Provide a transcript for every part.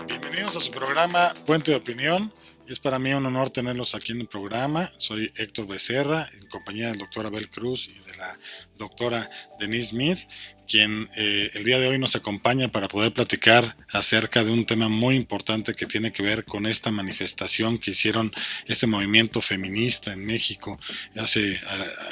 Bienvenidos a su programa Puente de Opinión. Y es para mí un honor tenerlos aquí en el programa. Soy Héctor Becerra, en compañía del doctor Abel Cruz y de la doctora Denise Smith, quien el día de hoy nos acompaña para poder platicar acerca de un tema muy importante que tiene que ver con esta manifestación que hicieron este movimiento feminista en México hace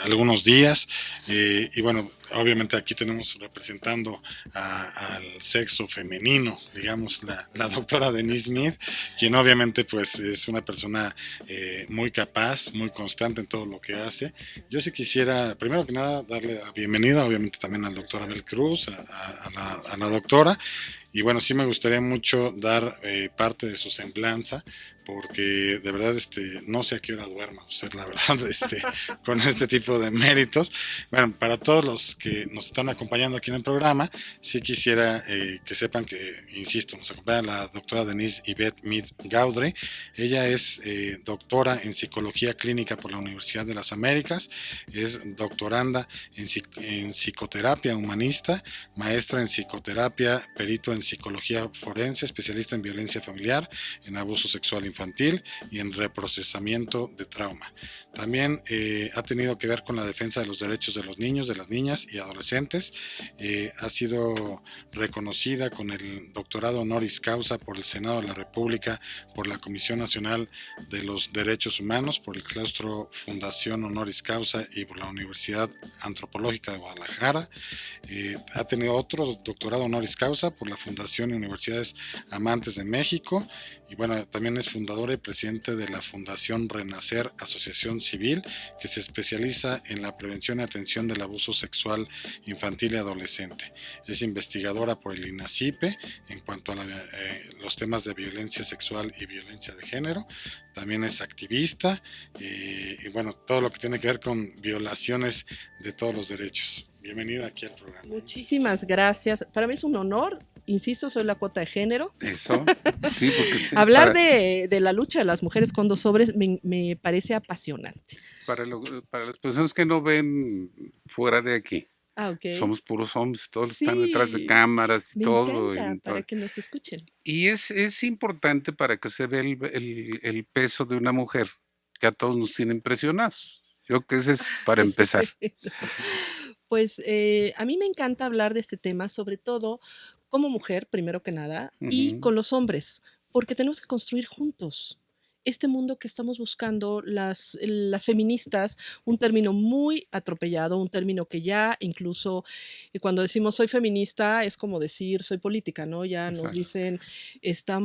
algunos días. Y bueno, obviamente aquí tenemos representando al sexo femenino, digamos, la doctora Denise Smith, quien obviamente pues es una persona muy capaz, muy constante en todo lo que hace. Yo sí quisiera, primero que nada, darle la bienvenida, obviamente también al doctor Abel Cruz, a la doctora. Y bueno, sí me gustaría mucho dar parte de su semblanza, porque de verdad no sé a qué hora duerma usted, la verdad, con este tipo de méritos. Bueno, para todos los que nos están acompañando aquí en el programa, sí quisiera que sepan que, insisto, nos acompaña la doctora Denise Yvette Mead Gaudry. Ella es doctora en Psicología Clínica por la Universidad de las Américas, es doctoranda en Psicoterapia Humanista, maestra en Psicoterapia, perito en Psicología Forense, especialista en violencia familiar, en abuso sexual infantil y en reprocesamiento de trauma. También ha tenido que ver con la defensa de los derechos de los niños, de las niñas y adolescentes. Ha sido reconocida con el doctorado honoris causa por el Senado de la República, por la Comisión Nacional de los Derechos Humanos, por el Claustro Fundación Honoris Causa y por la Universidad Antropológica de Guadalajara. Ha tenido otro doctorado honoris causa por la Fundación y Universidades Amantes de México. Y bueno, también es fundadora y presidente de la Fundación Renacer Asociación Civil, que se especializa en la prevención y atención del abuso sexual infantil y adolescente. Es investigadora por el INACIPE en cuanto a los temas de violencia sexual y violencia de género. También es activista y bueno, todo lo que tiene que ver con violaciones de todos los derechos. Bienvenida aquí al programa. Muchísimas gracias. Para mí es un honor. Insisto, soy la cuota de género. Eso, sí, porque sí, Hablar de la lucha de las mujeres con 2 sobres me parece apasionante. para las personas que no ven fuera de aquí, Okay. somos puros hombres, todos Sí, están detrás de cámaras y me todo. encanta, para que nos escuchen. Y es importante para que se vea el peso de una mujer, que a todos nos tiene impresionados. Yo creo que ese es para empezar. Pues a mí me encanta hablar de este tema, sobre todo como mujer, primero que nada, y con los hombres, porque tenemos que construir juntos este mundo que estamos buscando las feministas, un término muy atropellado, un término que ya incluso cuando decimos soy feminista es como decir soy política, ¿no? Ya Exacto. nos dicen está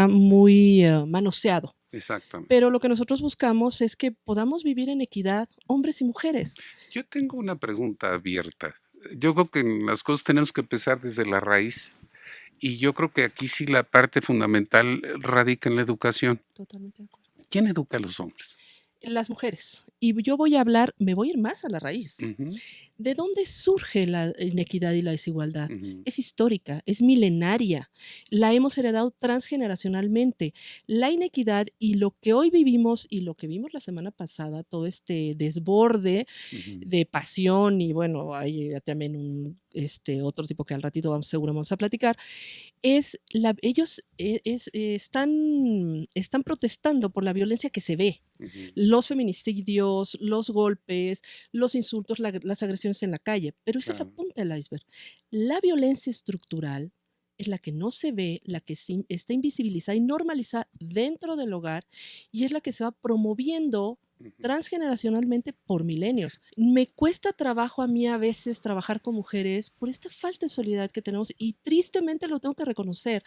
muy manoseado. Exactamente. Pero lo que nosotros buscamos es que podamos vivir en equidad, hombres y mujeres. Yo tengo una pregunta abierta. Yo creo que en las cosas tenemos que empezar desde la raíz. Y yo creo que aquí sí la parte fundamental radica en la educación. Totalmente de acuerdo. ¿Quién educa a los hombres? Las mujeres. Y yo voy a hablar, me voy a ir más a la raíz. ¿De dónde surge la inequidad y la desigualdad? Es histórica, es milenaria. La hemos heredado transgeneracionalmente. La inequidad y lo que hoy vivimos y lo que vimos la semana pasada, todo este desborde de pasión y bueno, hay también otro tipo que al ratito seguro vamos a platicar, ellos están protestando por la violencia que se ve. Los feminicidios, los golpes, los insultos, las agresiones en la calle, pero esa es la punta del iceberg. La violencia estructural es la que no se ve, la que está invisibilizada y normalizada dentro del hogar y es la que se va promoviendo transgeneracionalmente por milenios. Me cuesta trabajo a mí a veces trabajar con mujeres por esta falta de solidaridad que tenemos y tristemente lo tengo que reconocer.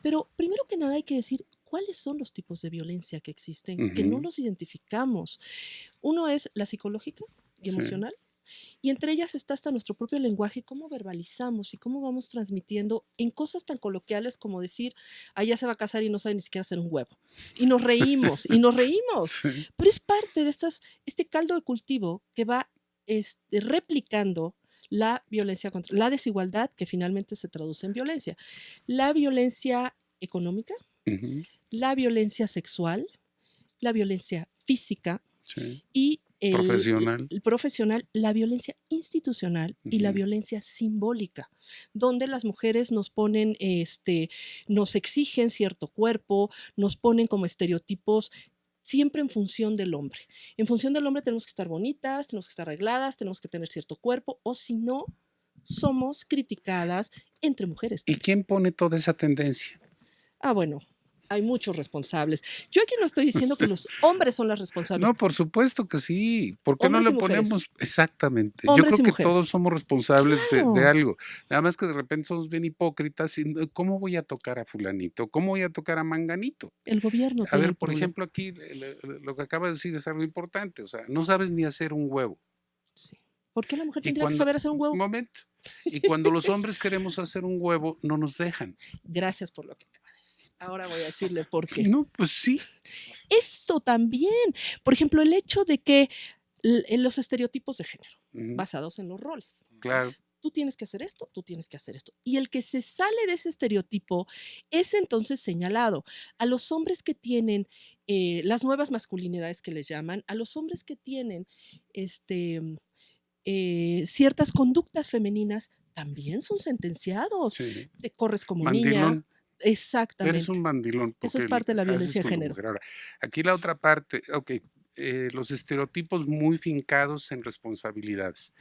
Pero primero que nada hay que decir cuáles son los tipos de violencia que existen, que no los identificamos. Uno es la psicológica y emocional. Y entre ellas está hasta nuestro propio lenguaje, cómo verbalizamos y cómo vamos transmitiendo en cosas tan coloquiales como decir, ah, ya se va a casar y no sabe ni siquiera hacer un huevo. Y nos reímos. Sí. Pero es parte de este caldo de cultivo que va replicando la violencia contra la desigualdad que finalmente se traduce en violencia. La violencia económica, Ujú. la violencia sexual, la violencia física Sí. y Profesional. el profesional, la violencia institucional y la Ujú. violencia simbólica, donde las mujeres nos ponen, nos exigen cierto cuerpo, nos ponen como estereotipos siempre en función del hombre. En función del hombre tenemos que estar bonitas, tenemos que estar arregladas, tenemos que tener cierto cuerpo, o si no, somos criticadas entre mujeres ¿Y también. quién pone toda esa tendencia? Ah, bueno, hay muchos responsables. Yo aquí no estoy diciendo que los hombres son los responsables, No, por supuesto que sí. ¿Por qué no hombres le y mujeres, ponemos? Exactamente. Yo hombres creo y que todos mujeres. somos responsables de Claro, algo. Nada más que de repente somos bien hipócritas y ¿cómo voy a tocar a fulanito? ¿Cómo voy a tocar a manganito? el gobierno A tiene ver, el por problema. ejemplo, aquí lo que acaba de decir es algo importante. O sea, no sabes ni hacer un huevo. Sí. ¿Por qué la mujer Y tendría que cuando, saber hacer un huevo? momento, y cuando los hombres queremos hacer un huevo, no nos dejan. Gracias por lo que acaba de decir. Ahora voy a decirle por qué. No, pues sí. Esto también. Por ejemplo, el hecho de que en los estereotipos de género, Ujú, basados en los roles. claro. Tú tienes que hacer esto, tú tienes que hacer esto. Y el que se sale de ese estereotipo es entonces señalado. A los hombres que tienen las nuevas masculinidades que les llaman, a los hombres que tienen ciertas conductas femeninas, también son sentenciados. Sí. Te corres como niña. Mandilón. Eres un Exactamente. mandilón Eso porque es parte de la haces violencia de con la género. mujer. Ahora, aquí la otra parte, ok, los estereotipos muy fincados en responsabilidades.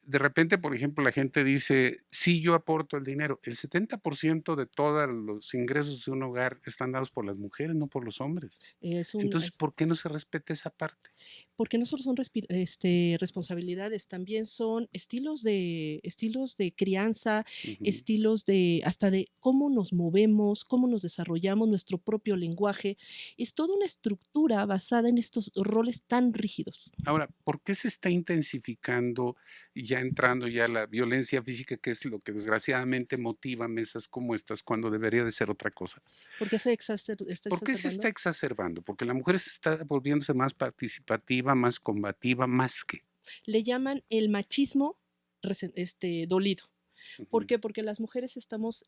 De repente, por ejemplo, la gente dice, sí, yo aporto el dinero. El 70% de todos los ingresos de un hogar están dados por las mujeres, no por los hombres. Entonces, ¿por qué no se respeta esa parte? Porque no solo son responsabilidades, también son estilos de crianza, Ujú. hasta de cómo nos movemos, cómo nos desarrollamos, nuestro propio lenguaje. Es toda una estructura basada en estos roles tan rígidos. Ahora, ¿por qué se está intensificando y ya entrando ya la violencia física, que es lo que desgraciadamente motiva mesas como estas, cuando debería de ser otra cosa? ¿Por qué está ¿Por qué se está exacerbando? exacerbando? Porque la mujer se está volviéndose más participativa, más combativa, más que. Le llaman el machismo dolido. ¿Por Ujú, qué? Porque las mujeres estamos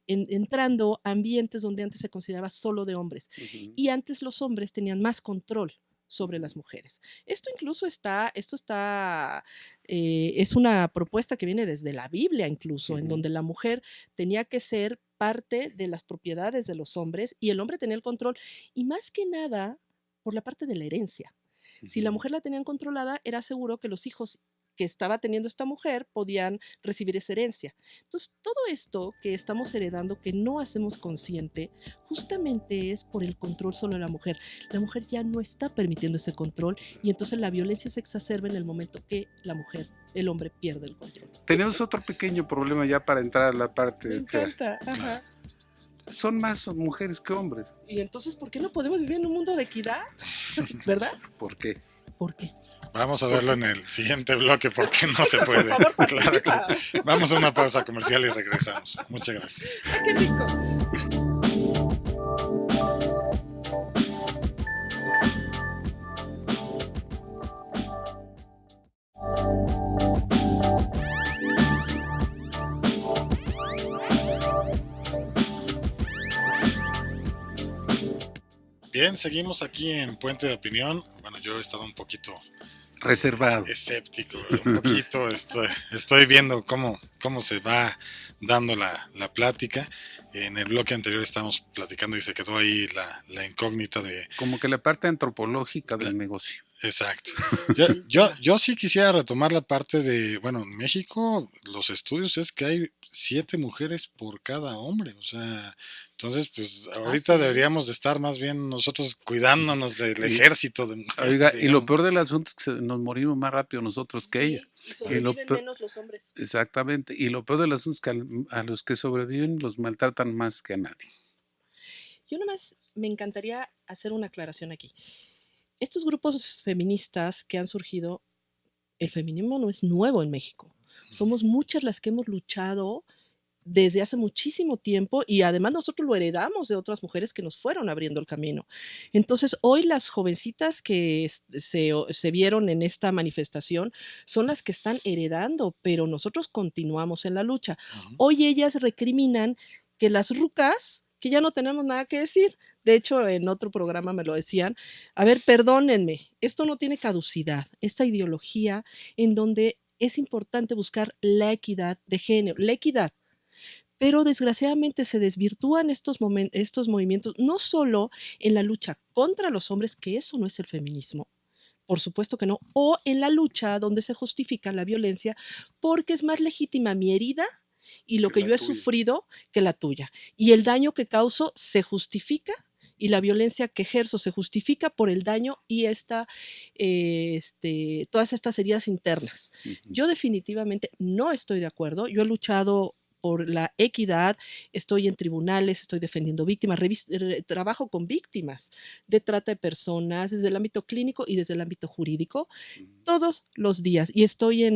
entrando a ambientes donde antes se consideraba solo de hombres ujú, y antes los hombres tenían más control sobre ujú, las mujeres. Es una propuesta que viene desde la Biblia incluso, en ujú, donde la mujer tenía que ser parte de las propiedades de los hombres y el hombre tenía el control y más que nada por la parte de la herencia. Si la ujú. mujer la tenían controlada, era seguro que los hijos que estaba teniendo esta mujer podían recibir esa herencia. Entonces, todo esto que estamos heredando, que no hacemos consciente, justamente es por el control sobre la mujer. La mujer ya no está permitiendo ese control y entonces la violencia se exacerba en el momento que el hombre pierde el control. Tenemos otro pequeño problema ya para entrar a la Me parte fea. encanta, ajá. Son más mujeres que hombres. Y entonces, ¿por qué no podemos vivir en un mundo de equidad? ¿Verdad? ¿Por qué? ¿Por qué? Vamos a verlo en el siguiente bloque porque no se Por puede. favor, Claro que participa. sí. Vamos a una pausa comercial y regresamos. Muchas gracias. ¡Ay, qué rico! Bien, seguimos aquí en Puente de Opinión. Bueno, yo he estado un poquito Reservado. escéptico, un poquito, estoy viendo cómo se va dando la plática. En el bloque anterior estábamos platicando y se quedó ahí la incógnita de... Como que la parte antropológica del negocio. Exacto. Yo sí quisiera retomar la parte de, bueno, en México los estudios es que hay 7 mujeres por cada hombre, o sea, entonces pues ahorita sí. deberíamos de estar más bien nosotros cuidándonos del Y- ejército de mujeres. Oiga, y lo digamos. peor del asunto es que nos morimos más rápido nosotros que ellas. Y Y lo sobreviven peor- menos los hombres. Exactamente. Y lo peor del asunto es que a los que sobreviven los maltratan más que a nadie. Yo nomás me encantaría hacer una aclaración aquí. Estos grupos feministas que han surgido el feminismo no es nuevo en México. Somos muchas las que hemos luchado desde hace muchísimo tiempo y además nosotros lo heredamos de otras mujeres que nos fueron abriendo el camino. Entonces, hoy las jovencitas que se vieron en esta manifestación son las que están heredando, pero nosotros continuamos en la lucha. Hoy ellas recriminan que las rucas, que ya no tenemos nada que decir. De hecho, en otro programa me lo decían, a ver, perdónenme, esto no tiene caducidad, esta ideología en donde es importante buscar la equidad de género, la equidad. Pero desgraciadamente se desvirtúan estos movimientos, no solo en la lucha contra los hombres, que eso no es el feminismo, por supuesto que no, o en la lucha donde se justifica la violencia porque es más legítima mi herida y lo que yo he sufrido que la tuya. Y el daño que causo se justifica y la violencia que ejerzo se justifica por el daño y todas estas heridas internas. Yo definitivamente no estoy de acuerdo. Yo he luchado por la equidad, estoy en tribunales, estoy defendiendo víctimas, trabajo con víctimas de trata de personas desde el ámbito clínico y desde el ámbito jurídico todos los días y estoy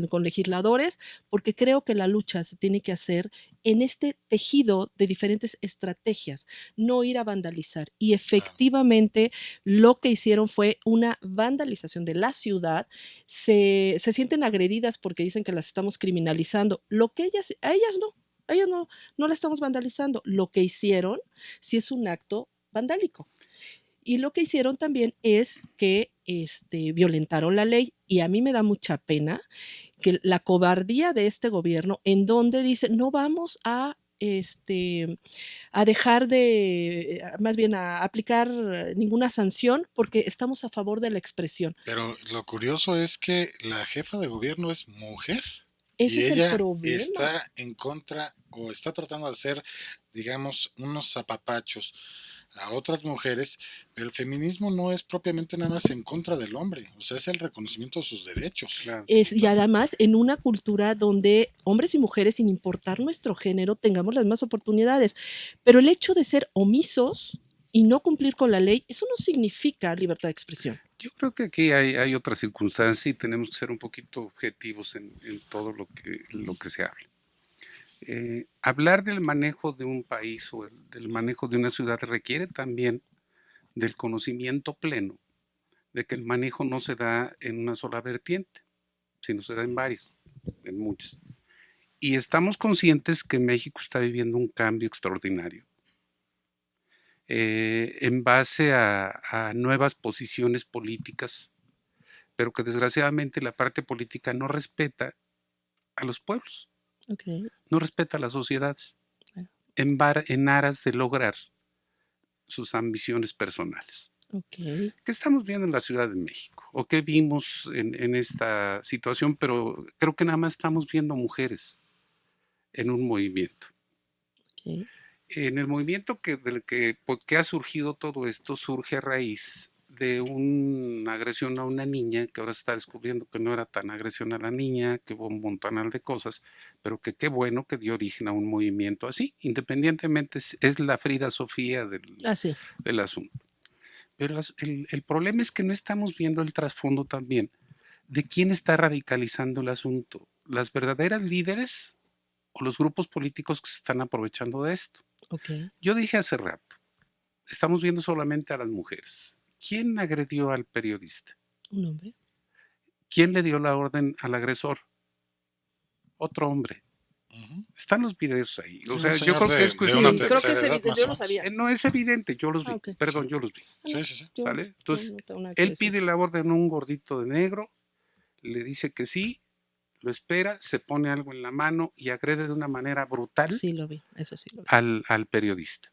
con legisladores porque creo que la lucha se tiene que hacer en este tejido de diferentes estrategias, no ir a vandalizar. Y efectivamente lo que hicieron fue una vandalización de la ciudad. Se sienten agredidas porque dicen que las estamos criminalizando. A ellas no la estamos vandalizando. Lo que hicieron sí es un acto vandálico. Y lo que hicieron también es que violentaron la ley y a mí me da mucha pena que la cobardía de este gobierno en donde dice no vamos a dejar más bien a aplicar ninguna sanción porque estamos a favor de la expresión. Pero lo curioso es que la jefa de gobierno es mujer. Ese y es ella el problema. está en contra o está tratando de hacer, digamos, unos apapachos a otras mujeres, pero el feminismo no es propiamente nada más en contra del hombre, o sea, es el reconocimiento de sus derechos. Claro. Y además en una cultura donde hombres y mujeres, sin importar nuestro género, tengamos las mismas oportunidades. Pero el hecho de ser omisos y no cumplir con la ley, eso no significa libertad de expresión. Yo creo que aquí hay otra circunstancia y tenemos que ser un poquito objetivos en todo lo que se habla. Hablar del manejo de un país o del manejo de una ciudad requiere también del conocimiento pleno de que el manejo no se da en una sola vertiente, sino se da en varias, en muchas. Y estamos conscientes que México está viviendo un cambio extraordinario en base a nuevas posiciones políticas, pero que desgraciadamente la parte política no respeta a los pueblos. Okay. No respeta a las sociedades en aras de lograr sus ambiciones personales. Okay. ¿Qué estamos viendo en la Ciudad de México? ¿O qué vimos en esta situación? Pero creo que nada más estamos viendo mujeres en un movimiento. Okay. En el movimiento por que ha surgido todo esto, surge a raíz de una agresión a una niña, que ahora se está descubriendo que no era tan agresión a la niña, que hubo un montonal de cosas, pero que qué bueno que dio origen a un movimiento así, independientemente es la Frida Sofía del asunto. Pero el problema es que no estamos viendo el trasfondo también de quién está radicalizando el asunto, las verdaderas líderes o los grupos políticos que se están aprovechando de esto. Okay. Yo dije hace rato, estamos viendo solamente a las mujeres. ¿Quién agredió al periodista? Un hombre. ¿Quién le dio la orden al agresor? Otro hombre. Están los videos ahí. O sea, yo creo que es cuestión creo que es evidente. Yo lo sabía. No es evidente, yo los vi. Okay. Perdón, yo los vi. Sí. ¿Sale? Entonces, él pide la orden a un gordito de negro, le dice que sí, lo espera, se pone algo en la mano y agrede de una manera brutal. Sí, lo vi. Eso sí lo vi. Al periodista.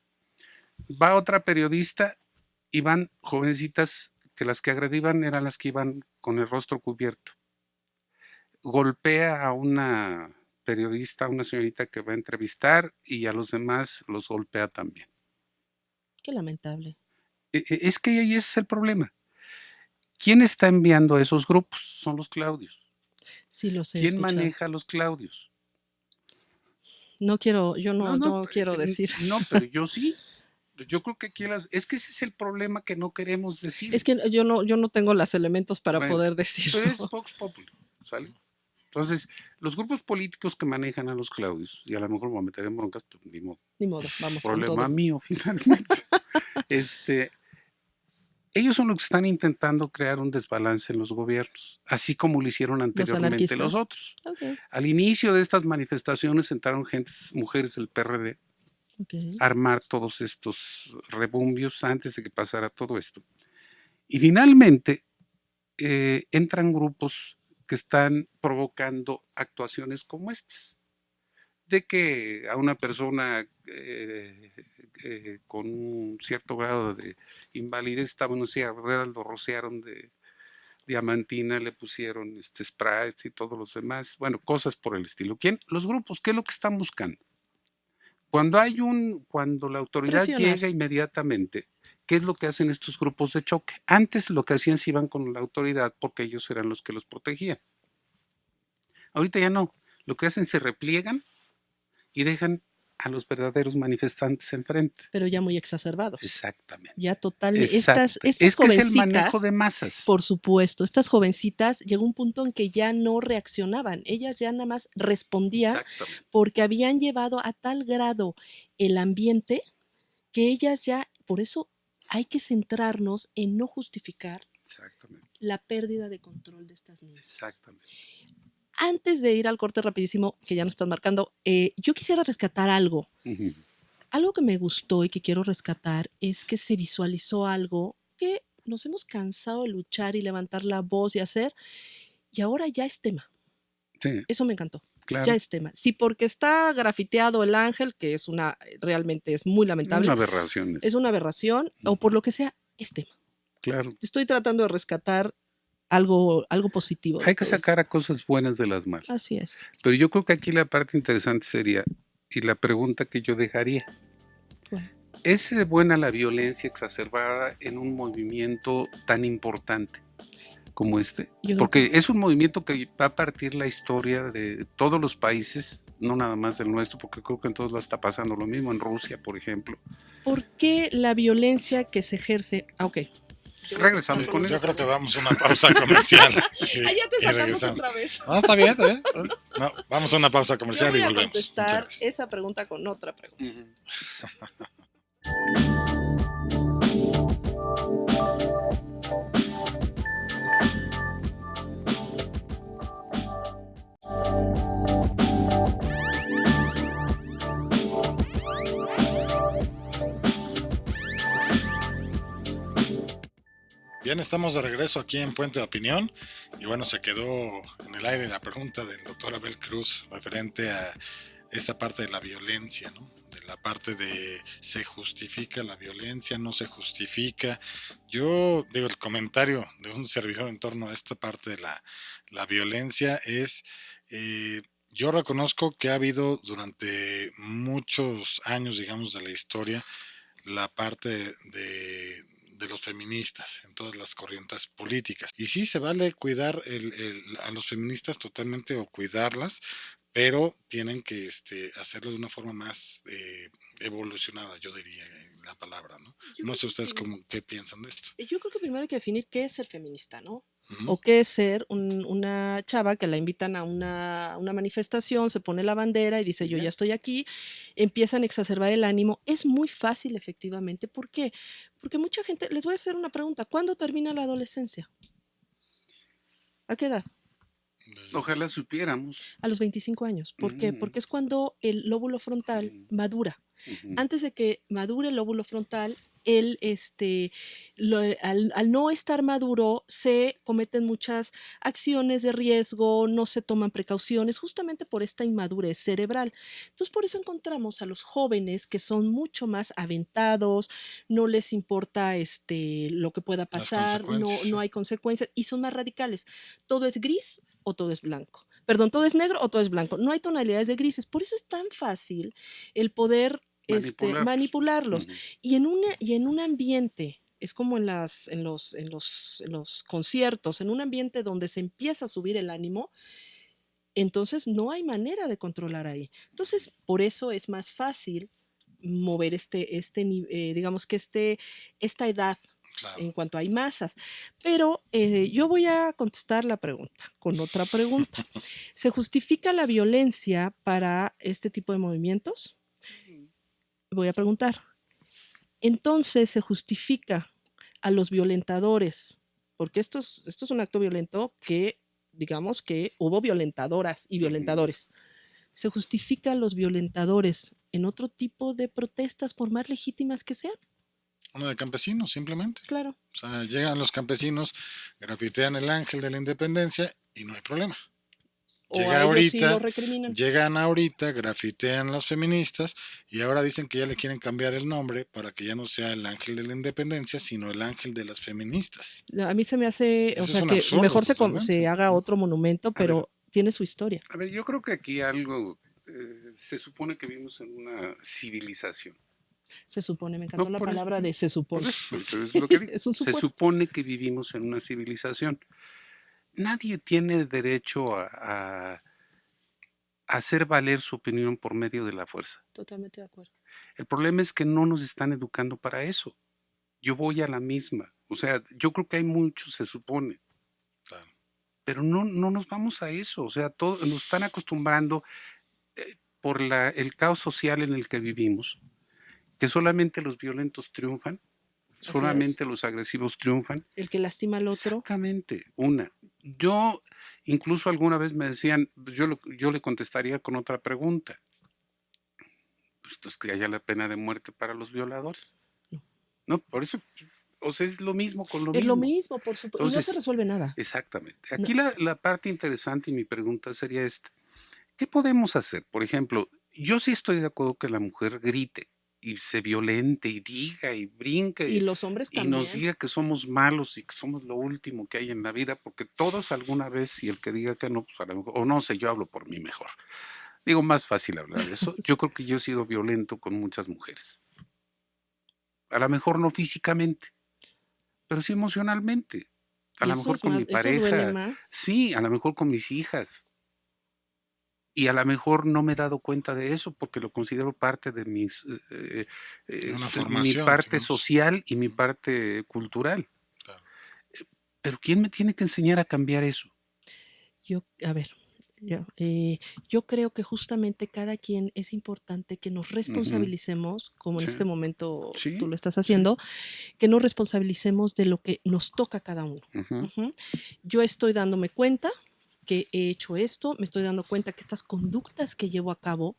Va otra periodista y van jovencitas que las que agredían eran las que iban con el rostro cubierto. Golpea a una periodista, a una señorita que va a entrevistar y a los demás los golpea también. Qué lamentable. Es que ahí ese es el problema. ¿Quién está enviando a esos grupos? Son los Claudios. Sí, lo sé. ¿Quién maneja a los Claudios? No quiero, yo no quiero decir. No, pero yo sí. Yo creo que aquí es que ese es el problema que no queremos decir. Es que yo no tengo los elementos para Bueno, poder pero decirlo. es Vox Populi, ¿sale? Entonces, los grupos políticos que manejan a los Claudios, y a lo mejor me meteré en broncas, pues ni modo, Ni modo, vamos con problema todo. mío finalmente. Ellos son los que están intentando crear un desbalance en los gobiernos, así como lo hicieron anteriormente los anarquistas. otros. Ok, Al inicio de estas manifestaciones entraron mujeres del PRD ok. a armar todos estos rebumbios antes de que pasara todo esto. Y finalmente entran grupos que están provocando actuaciones como estas, de que a una persona con un cierto grado de invalidez estaba en una silla de ruedas, lo rociaron de diamantina, le pusieron sprays y todos los demás, bueno, cosas por el estilo. ¿Quién? Los grupos, ¿qué es lo que están buscando? Cuando la autoridad Presionar. llega inmediatamente, ¿qué es lo que hacen estos grupos de choque? Antes lo que hacían se iban con la autoridad porque ellos eran los que los protegían. Ahorita ya no. Lo que hacen se repliegan y dejan a los verdaderos manifestantes enfrente. Pero ya muy exacerbados. Exactamente. Ya totalmente. Exacto. Estas Es que es jovencitas, el manejo de masas. por supuesto, estas jovencitas llegó un punto en que ya no reaccionaban, ellas ya nada más respondían Exactamente. porque habían llevado a tal grado el ambiente que ellas ya, por eso hay que centrarnos en no justificar Exactamente. la pérdida de control de estas niñas. Exactamente. Antes de ir al corte rapidísimo, que ya nos están marcando, yo quisiera rescatar algo. Ujú. Algo que me gustó y que quiero rescatar es que se visualizó algo que nos hemos cansado de luchar y levantar la voz y hacer, y ahora ya es tema. Sí, Eso me encantó. claro. Ya es tema. Sí, porque está grafiteado el ángel, que es realmente es muy lamentable. Una aberración. Es una aberración, o por lo que sea, es tema. Claro. Estoy tratando de rescatar algo positivo. de Hay que todo esto. sacar a cosas buenas de las malas. Así es. Pero yo creo que aquí la parte interesante sería, y la pregunta que yo dejaría, Bueno, ¿es buena la violencia exacerbada en un movimiento tan importante como este? yo creo Porque es un movimiento que va a partir la historia de todos los países, no nada más del nuestro, porque creo que en todos lados está pasando lo mismo, en Rusia, por ejemplo. ¿por qué la violencia que se ejerce? Ok. Regresamos con Yo eso. creo que vamos a una pausa comercial. Ah, ya te y sacamos regresamos. otra vez. No, está bien, ¿eh? No, vamos a una pausa Yo comercial voy y a volvemos. contestar Muchas gracias. esa pregunta con otra pregunta. Ujú. Bien, estamos de regreso aquí en Puente de Opinión y bueno, se quedó en el aire la pregunta del doctor Abel Cruz referente a esta parte de la violencia, ¿no? De la parte de se justifica la violencia, no se justifica. Yo digo, el comentario de un servidor en torno a esta parte de la violencia es, yo reconozco que ha habido durante muchos años, digamos, de la historia, la parte de los feministas en todas las corrientes políticas. Y sí, se vale cuidar a los feministas totalmente o cuidarlas, pero tienen que hacerlo de una forma más evolucionada, yo diría la palabra, ¿no? No sé ustedes qué piensan de esto. Yo creo que primero hay que definir qué es ser feminista, ¿no? Ujú. O qué es ser una chava que la invitan a una manifestación, se pone la bandera y dice yo ya estoy aquí, empiezan a exacerbar el ánimo. Es muy fácil efectivamente. ¿Por qué? Porque mucha gente, les voy a hacer una pregunta, ¿cuándo termina la adolescencia? ¿A qué edad? Ojalá supiéramos. A los 25 años. ¿Por qué? Porque es cuando el lóbulo frontal madura. Ujú. Antes de que madure el lóbulo frontal, él, al no estar maduro, se cometen muchas acciones de riesgo, no se toman precauciones, justamente por esta inmadurez cerebral. Entonces, por eso encontramos a los jóvenes que son mucho más aventados, no les importa lo que pueda pasar, consecuencias, no sí. hay consecuencias y son más radicales. Todo es gris o todo es blanco. Perdón, todo es negro o todo es blanco. No hay tonalidades de grises. Por eso es tan fácil el poder manipularlos. Ujú. Y en un ambiente, es como en los conciertos, en un ambiente donde se empieza a subir el ánimo, entonces no hay manera de controlar ahí. Entonces, por eso es más fácil mover digamos que esta edad Claro. en cuanto hay masas. Pero yo voy a contestar la pregunta con otra pregunta. ¿Se justifica la violencia para este tipo de movimientos? Voy a preguntar. Entonces, ¿se justifica a los violentadores? Porque esto es un acto violento que, digamos que hubo violentadoras y violentadores. ¿Se justifica a los violentadores en otro tipo de protestas, por más legítimas que sean? Uno de campesinos, simplemente. Claro. O sea, llegan los campesinos, grafitean el ángel de la independencia y no hay problema. O a ellos sí lo recriminan. Llegan ahorita, grafitean las feministas y ahora dicen que ya le quieren cambiar el nombre para que ya no sea el ángel de la independencia, sino el ángel de las feministas. A mí se me hace, Eso o es sea, un que absurdo, mejor totalmente. se haga otro monumento, pero tiene su historia. A ver, yo creo que aquí algo, se supone que vivimos en una civilización. Se supone, me encantó No, la por eso, palabra de se supone. es lo que digo. Es un Se supuesto. supone que vivimos en una civilización. Nadie tiene derecho a hacer valer su opinión por medio de la fuerza. Totalmente de acuerdo. El problema es que no nos están educando para eso. Yo voy a la misma. O sea, yo creo que hay mucho, se supone. Claro. Pero no nos vamos a eso. O sea, nos están acostumbrando por el caos social en el que vivimos, que solamente los violentos triunfan, solamente los agresivos triunfan. El que lastima al otro. Exactamente, Yo, incluso alguna vez me decían, yo le contestaría con otra pregunta. Pues entonces que haya la pena de muerte para los violadores. No, por eso, o sea, es lo mismo con lo mismo. Es lo mismo, por supuesto. Entonces, y no se resuelve nada. Exactamente. Aquí la parte interesante y mi pregunta sería esta. ¿Qué podemos hacer? Por ejemplo, yo sí estoy de acuerdo que la mujer grite y se violente y diga y brinque y los hombres y también. nos diga que somos malos y que somos lo último que hay en la vida, porque todos alguna vez, y el que diga que no, pues a lo mejor, o no sé, yo hablo por mí mejor. Digo, más fácil hablar de eso. Yo creo que yo he sido violento con muchas mujeres. A lo mejor no físicamente, pero sí emocionalmente. A lo mejor con mi pareja. ¿Eso duele más? Sí, a lo mejor con mis hijas. Y a lo mejor no me he dado cuenta de eso porque lo considero parte de mi parte digamos. social y mi parte cultural. Claro. Pero ¿quién me tiene que enseñar a cambiar eso? Yo creo que justamente cada quien es importante que nos responsabilicemos, como en este momento tú lo estás haciendo, que nos responsabilicemos de lo que nos toca a cada uno. Yo estoy dándome cuenta que he hecho esto, me estoy dando cuenta que estas conductas que llevo a cabo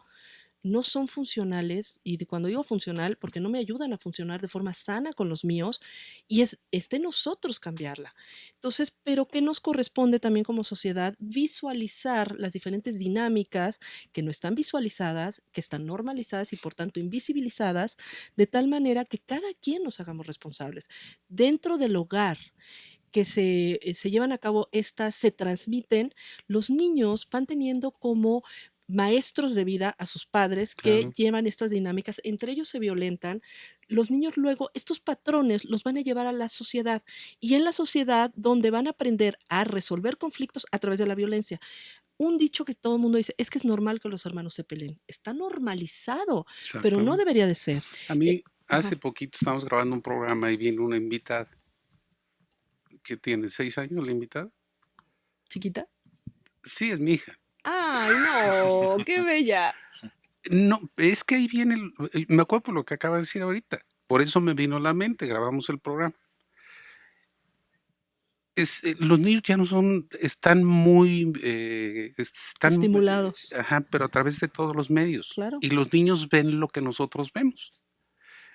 no son funcionales, y cuando digo funcional, porque no me ayudan a funcionar de forma sana con los míos, y es de nosotros cambiarla. Entonces, pero ¿qué nos corresponde también como sociedad? Visualizar las diferentes dinámicas que no están visualizadas, que están normalizadas y por tanto invisibilizadas, de tal manera que cada quien nos hagamos responsables. Dentro del hogar, que se llevan a cabo se transmiten, los niños van teniendo como maestros de vida a sus padres que llevan estas dinámicas, entre ellos se violentan, los niños luego estos patrones los van a llevar a la sociedad, y en la sociedad donde van a aprender a resolver conflictos a través de la violencia. Un dicho que todo el mundo dice es que es normal que los hermanos se peleen. Está normalizado, pero no debería de ser. A mí hace poquito estábamos grabando un programa y viene una invitada que tiene 6 años, la invitada. ¿Chiquita? Sí, es mi hija. ¡Ay, no! ¡Qué bella! No, es que ahí viene, me acuerdo por lo que acaba de decir ahorita, por eso me vino a la mente, grabamos el programa. Los niños ya no están muy están estimulados. Pero a través de todos los medios. Claro. Y los niños ven lo que nosotros vemos.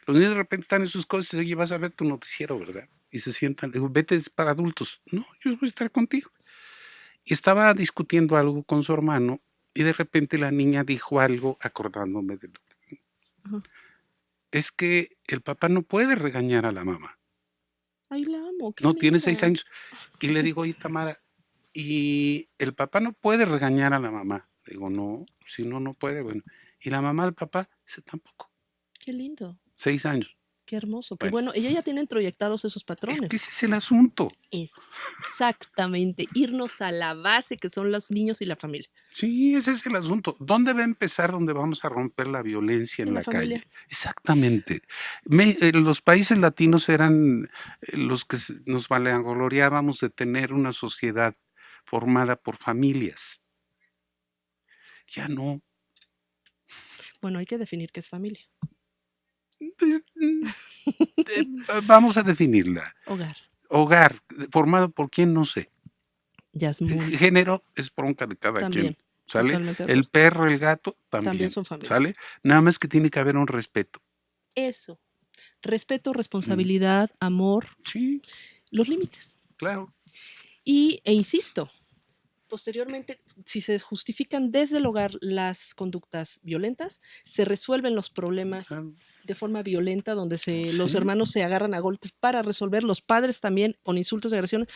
Los niños de repente están en sus cosas y dicen, oye, vas a ver tu noticiero, ¿verdad? Y se sientan, digo, vete, es para adultos. No, yo voy a estar contigo. Y estaba discutiendo algo con su hermano y de repente la niña dijo algo acordándome de lo que... Es que el papá no puede regañar a la mamá. Ay, la amo. No, tiene 6 años. Y le digo, oye, Tamara, y el papá no puede regañar a la mamá. Le digo, no, si no puede, bueno. Y la mamá del papá dice, tampoco. Qué lindo. 6 años. Qué hermoso. Qué bueno. Ella ya tiene introyectados esos patrones. Es que ese es el asunto. Exactamente. Irnos a la base que son los niños y la familia. Sí, ese es el asunto. ¿Dónde va a empezar donde vamos a romper la violencia en En la la calle? familia. Exactamente. Los países latinos eran los que nos vanagloriábamos de tener una sociedad formada por familias. Ya no. Bueno, hay que definir qué es familia. Vamos a definirla. Hogar. Hogar, formado por quién, no sé. Ya es muy. Género es bronca de cada quien, También. ¿sale? Totalmente de El acuerdo. perro, el gato, También también, son familia. ¿sale? Nada más que tiene que haber un respeto. Eso. Respeto, responsabilidad, amor, Sí, los límites. claro. E insisto, posteriormente, si se justifican desde el hogar las conductas violentas, se resuelven los problemas Claro. de forma violenta, donde los Sí. hermanos se agarran a golpes para resolver, los padres también con insultos y agresiones.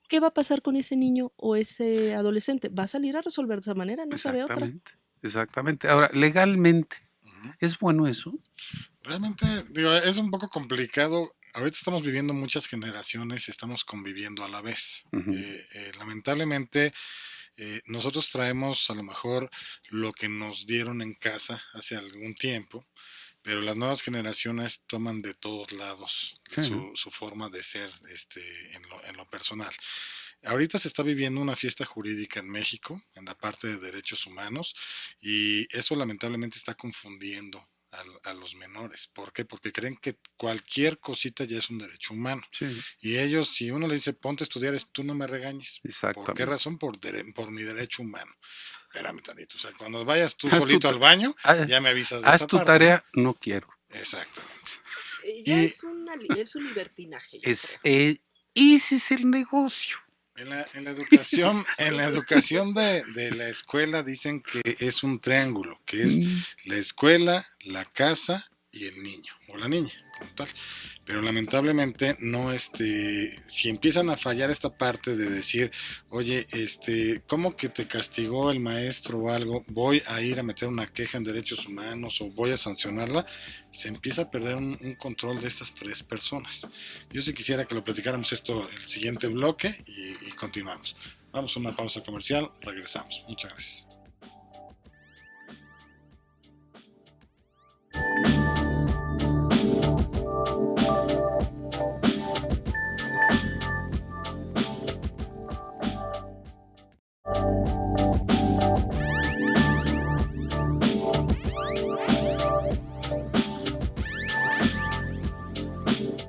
¿Qué va a pasar con ese niño o ese adolescente? Va a salir a resolver de esa manera, no sabe otra. Exactamente, exactamente. Ahora, legalmente, Ujú. ¿es bueno eso? Realmente, digo, es un poco complicado. Ahorita estamos viviendo muchas generaciones y estamos conviviendo a la vez. Ujú. Lamentablemente, nosotros traemos a lo mejor lo que nos dieron en casa hace algún tiempo, pero las nuevas generaciones toman de todos lados Sí. su forma de ser en lo personal. Ahorita se está viviendo una fiesta jurídica en México, en la parte de derechos humanos, y eso lamentablemente está confundiendo a los menores. ¿Por qué? Porque creen que cualquier cosita ya es un derecho humano. Sí, Y ellos, si uno le dice, ponte a estudiar, tú no me regañes. ¿Por qué exactamente. razón? Por mi derecho humano. Espérame tantito. O sea, cuando vayas tú Haz tu solito ta- al baño, haz- ya me avisas de Haz esa tu parte, ¿no? tarea, no quiero. Exactamente. Ya Y es un libertinaje, yo Es, creo. ese es el negocio. en la educación, en la educación de la escuela dicen que es un triángulo, que es Mm, la escuela, la casa y el niño o la niña, como tal. Pero lamentablemente no, si empiezan a fallar esta parte de decir, oye, ¿cómo que te castigó el maestro o algo? Voy a ir a meter una queja en derechos humanos o voy a sancionarla. Se empieza a perder un control de estas tres personas. Yo sí quisiera que lo platicáramos esto el siguiente bloque y continuamos. Vamos a una pausa comercial, regresamos. Muchas gracias.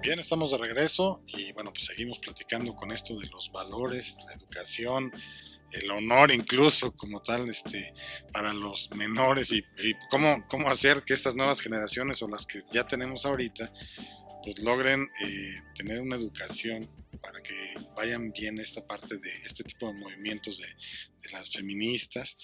Bien, estamos de regreso y bueno, pues seguimos platicando con esto de los valores, la educación, el honor incluso como tal, para los menores y cómo hacer que estas nuevas generaciones o las que ya tenemos ahorita, pues logren tener una educación para que vayan bien esta parte de este tipo de movimientos de las feministas,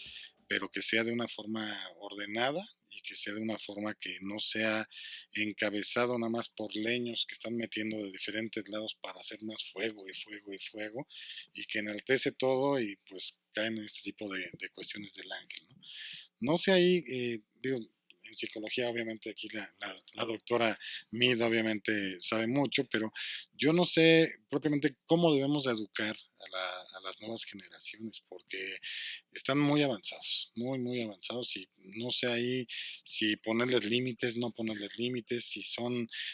pero que sea de una forma ordenada y que sea de una forma que no sea encabezado nada más por leños que están metiendo de diferentes lados para hacer más fuego y fuego y fuego y que enaltece todo y pues caen en este tipo de cuestiones del ángel, ¿no? No sé ahí, digo, en psicología obviamente aquí la doctora Mead obviamente sabe mucho, pero yo no sé propiamente cómo debemos de educar a las nuevas generaciones, porque están muy avanzados, muy, muy avanzados y no sé ahí si ponerles límites, no ponerles límites,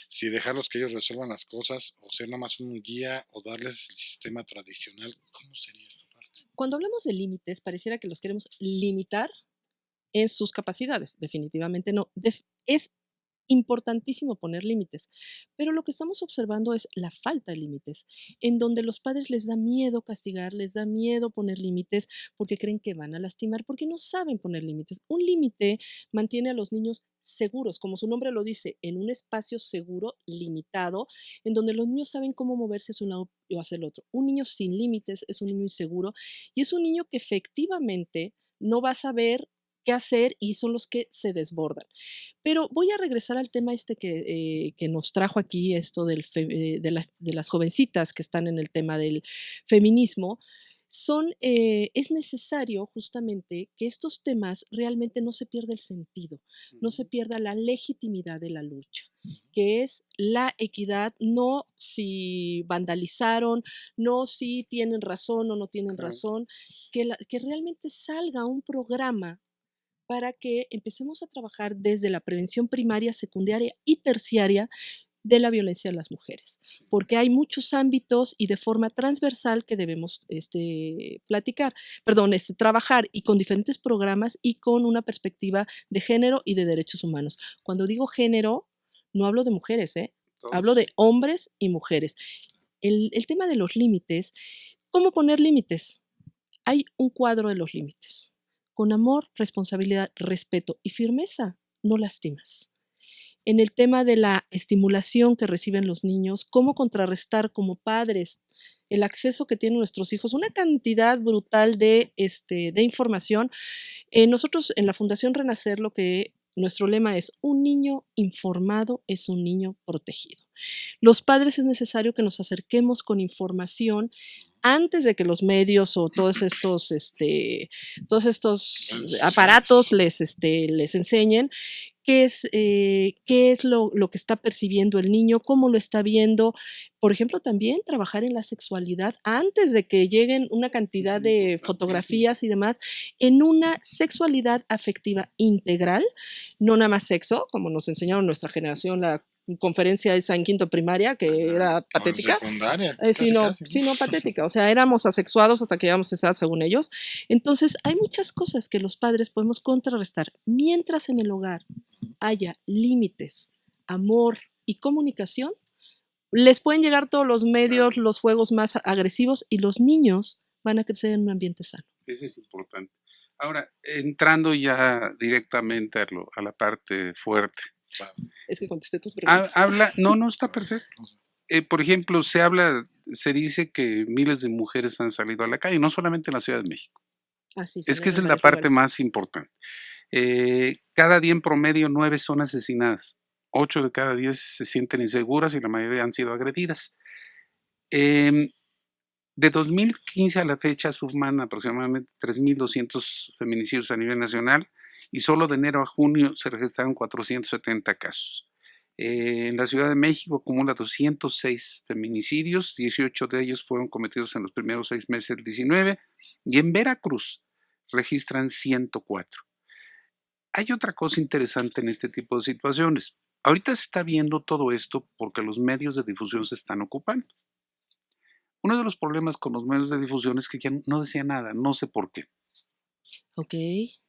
si dejarlos que ellos resuelvan las cosas o ser nada más un guía o darles el sistema tradicional, ¿cómo sería esta parte? Cuando hablamos de límites, pareciera que los queremos limitar en sus capacidades. Definitivamente no. Es importantísimo poner límites, pero lo que estamos observando es la falta de límites, en donde los padres les da miedo castigar, les da miedo poner límites porque creen que van a lastimar, porque no saben poner límites. Un límite mantiene a los niños seguros, como su nombre lo dice, en un espacio seguro, limitado, en donde los niños saben cómo moverse hacia un lado o hacia el otro. Un niño sin límites es un niño inseguro y es un niño que efectivamente no va a saber qué hacer y son los que se desbordan. Pero voy a regresar al tema que nos trajo aquí, esto de las jovencitas que están en el tema del feminismo. Es necesario justamente que estos temas realmente no se pierda el sentido, no se pierda la legitimidad de la lucha, que es la equidad, no si vandalizaron, no si tienen razón o no tienen Claro. razón, que realmente salga un programa para que empecemos a trabajar desde la prevención primaria, secundaria y terciaria de la violencia a las mujeres, porque hay muchos ámbitos y de forma transversal que debemos trabajar y con diferentes programas y con una perspectiva de género y de derechos humanos. Cuando digo género, no hablo de mujeres, hablo de Todos. hombres y mujeres. El tema de los límites, ¿cómo poner límites? Hay un cuadro de los límites. Con amor, responsabilidad, respeto y firmeza, no lastimas. En el tema de la estimulación que reciben los niños, cómo contrarrestar como padres el acceso que tienen nuestros hijos, una cantidad brutal de información. Nosotros en la Fundación Renacer nuestro lema es: un niño informado es un niño protegido. Los padres es necesario que nos acerquemos con información antes de que los medios o todos estos aparatos les enseñen qué es lo que está percibiendo el niño, cómo lo está viendo. Por ejemplo, también trabajar en la sexualidad antes de que lleguen una cantidad de fotografías y demás, en una sexualidad afectiva integral, no nada más sexo, como nos enseñaron nuestra generación, la conferencia esa en quinto primaria, que era patética. Secundaria, casi, casi. Sí, no, patética. O sea, éramos asexuados hasta que llegamos a esa edad, según ellos. Entonces, hay muchas cosas que los padres podemos contrarrestar mientras en el hogar haya límites, amor y comunicación. Les pueden llegar todos los medios, los juegos más agresivos, y los niños van a crecer en un ambiente sano. Eso es importante. Ahora, entrando ya directamente a la parte fuerte. Claro. Es que contesté tus preguntas. No está perfecto. Por ejemplo, se dice que miles de mujeres han salido a la calle, no solamente en la Ciudad de México. Así Es que esa es la parte más importante. Cada día en promedio 9 son asesinadas. 8 de cada 10 se sienten inseguras y la mayoría han sido agredidas. De 2015 a la fecha suman aproximadamente 3.200 feminicidios a nivel nacional y solo de enero a junio se registraron 470 casos. En la Ciudad de México acumula 206 feminicidios, 18 de ellos fueron cometidos en los primeros 6 meses del 19, y en Veracruz registran 104. Hay otra cosa interesante en este tipo de situaciones. Ahorita se está viendo todo esto porque los medios de difusión se están ocupando. Uno de los problemas con los medios de difusión es que ya no decía nada, no sé por qué. Ok,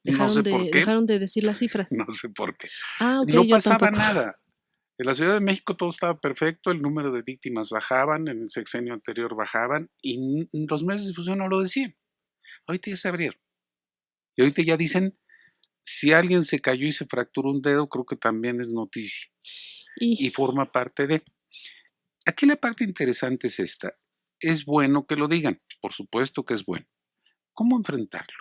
Dejaron de decir las cifras. No sé por qué. Ah, ok, no yo pasaba tampoco. nada. En la Ciudad de México todo estaba perfecto, el número de víctimas bajaban, en el sexenio anterior bajaban y los medios de difusión no lo decían. Ahorita ya se abrieron. Y ahorita ya dicen, si alguien se cayó y se fracturó un dedo, creo que también es noticia. Y forma parte de... Aquí la parte interesante es esta. Es bueno que lo digan, por supuesto que es bueno. ¿Cómo enfrentarlo?